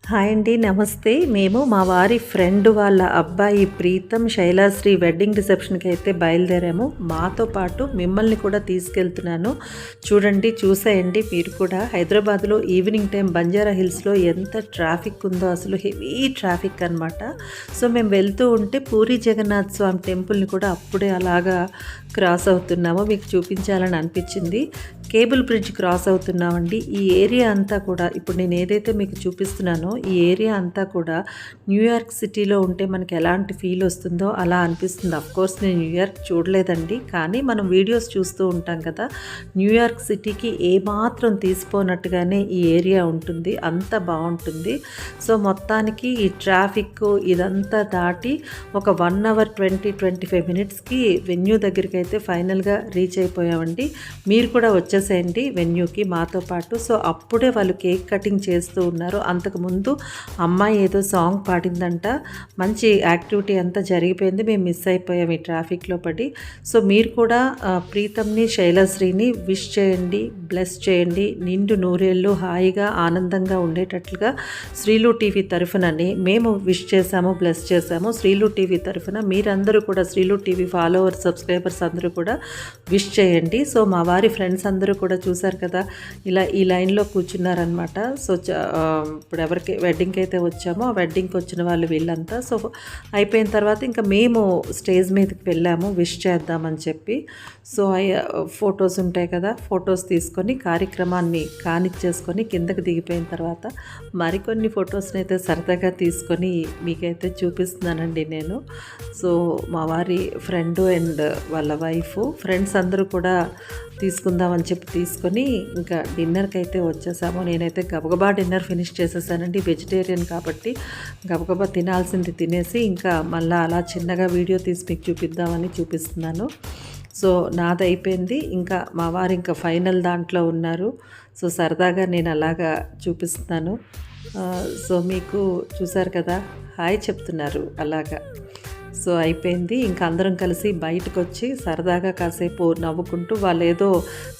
Hi అండి, నమస్తే. మేము మా వారి ఫ్రెండ్ వాళ్ళ అబ్బాయి ప్రీతం శైలాశ్రీ వెడ్డింగ్ రిసెప్షన్కి అయితే బయలుదేరాము. మాతో పాటు మిమ్మల్ని కూడా తీసుకెళ్తున్నాను. చూడండి, చూసేయండి మీరు కూడా. హైదరాబాద్లో ఈవినింగ్ టైం బంజారా హిల్స్లో ఎంత ట్రాఫిక్ ఉందో, అసలు హెవీ ట్రాఫిక్ అనమాట. సో మేము వెళ్తూ ఉంటే పూరి జగన్నాథ్ స్వామి టెంపుల్ని కూడా అప్పుడే అలాగా క్రాస్ అవుతున్నాము. మీకు చూపించాలని అనిపించింది. కేబుల్ బ్రిడ్జ్ క్రాస్ అవుతున్నామండి. ఈ ఏరియా అంతా కూడా ఇప్పుడు నేను ఏదైతే మీకు చూపిస్తున్నానో ఈ ఏరియా అంతా కూడా న్యూయార్క్ సిటీలో ఉంటే మనకి ఎలాంటి ఫీల్ వస్తుందో అలా అనిపిస్తుంది. అఫ్కోర్స్ నేను న్యూయార్క్ చూడలేదండి, కానీ మనం వీడియోస్ చూస్తూ ఉంటాం కదా. న్యూయార్క్ సిటీకి ఏమాత్రం తీసిపోనట్టుగానే ఈ ఏరియా ఉంటుంది, అంత బాగుంటుంది. సో మొత్తానికి ఈ ట్రాఫిక్ ఇదంతా దాటి ఒక 1 అవర్ 25 మినిట్స్కి వెన్యూ దగ్గరికి అయితే ఫైనల్గా రీచ్ అయిపోయామండి. మీరు కూడా వచ్చేసేయండి వెన్యూకి మాతో పాటు. సో అప్పుడే వాళ్ళు కేక్ కటింగ్ చేస్తూ ఉన్నారు. అంతకుముందు అమ్మాయి ఏదో సాంగ్ పాడిందంట. మంచి యాక్టివిటీ అంతా జరిగిపోయింది. మేము మిస్ అయిపోయాం ఈ ట్రాఫిక్లో పడి. సో మీరు కూడా ప్రీతంని శైలశ్రీని విష్ చేయండి, బ్లెస్ చేయండి. నిండు నూరేళ్ళు హాయిగా ఆనందంగా ఉండేటట్లుగా శ్రీలు టీవీ తరఫునని మేము విష్ చేశాము, బ్లెస్ చేశాము. శ్రీలు టీవీ తరఫున మీరందరూ కూడా శ్రీలు టీవీ ఫాలోవర్స్, సబ్స్క్రైబర్స్ అందరూ కూడా విష్ చేయండి. సో మా వారి ఫ్రెండ్స్ అందరూ కూడా చూశారు కదా, ఇలా ఈ లైన్లో కూర్చున్నారనమాట. సో ఇప్పుడు ఎవరికి వెడ్డింగ్కి అయితే వచ్చామో ఆ వెడ్డింగ్కి వచ్చిన వాళ్ళు వీళ్ళంతా. సో అయిపోయిన తర్వాత ఇంకా మేము స్టేజ్ మీదకి వెళ్ళాము విష్ చేద్దామని చెప్పి. సో ఫొటోస్ ఉంటాయి కదా, ఫొటోస్ తీసుకొని కార్యక్రమాన్ని కానిచ్చేసుకొని కిందకి దిగిపోయిన తర్వాత మరికొన్ని ఫొటోస్ని అయితే సరదాగా తీసుకొని మీకైతే చూపిస్తున్నానండి నేను. సో మా వారి ఫ్రెండ్ అండ్ వాళ్ళ వైఫ్, ఫ్రెండ్స్ అందరూ కూడా తీసుకుందామని చెప్పి తీసుకొని ఇంకా డిన్నర్కి అయితే వచ్చేసాము. నేనైతే గబగబా డిన్నర్ ఫినిష్ చేసేసానండి. వెజిటేరియన్ కాబట్టి గబగబా తినాల్సింది తినేసి ఇంకా మళ్ళీ అలా చిన్నగా వీడియో తీసి మీకు చూపిద్దామని చూపిస్తున్నాను. సో నాది అయిపోయింది. ఇంకా మా వారు ఇంకా ఫైనల్ దాంట్లో ఉన్నారు. సో సరదాగా నేను అలాగా చూపిస్తున్నాను. సో మీకు చూసారు కదా, హాయ్ చెప్తున్నారు అలాగా. సో అయిపోయింది. ఇంకా అందరం కలిసి బయటకు వచ్చి సరదాగా కాసేపు నవ్వుకుంటూ, వాళ్ళు ఏదో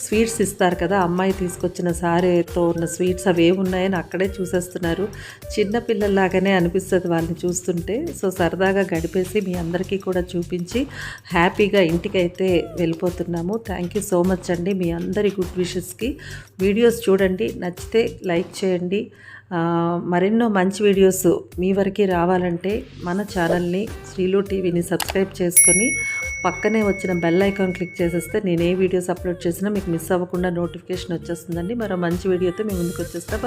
స్వీట్స్ ఇస్తారు కదా, అమ్మాయి తీసుకొచ్చిన సారీతో ఉన్న స్వీట్స్ అవి ఏమున్నాయని అక్కడే చూసేస్తున్నారు. చిన్నపిల్లల్లాగానే అనిపిస్తుంది వాళ్ళని చూస్తుంటే. సో సరదాగా గడిపేసి మీ అందరికీ కూడా చూపించి హ్యాపీగా ఇంటికైతే వెళ్ళిపోతున్నాము. థ్యాంక్ యూ సో మచ్ అండి మీ అందరి గుడ్ విషెస్కి. వీడియోస్ చూడండి, నచ్చితే లైక్ చేయండి. మరెన్నో మంచి వీడియోస్ మీ వరకు రావాలంటే మన ఛానల్ని శ్రీలు టీవీని సబ్స్క్రైబ్ చేసుకొని పక్కనే వచ్చిన బెల్ ఐకాన్ క్లిక్ చేసేస్తే నేను ఏ వీడియోస్ అప్లోడ్ చేసినా మీకు మిస్ అవ్వకుండా నోటిఫికేషన్ వచ్చేస్తుందండి. మరో మంచి వీడియోతో మీ ముందుకు వచ్చేస్తా.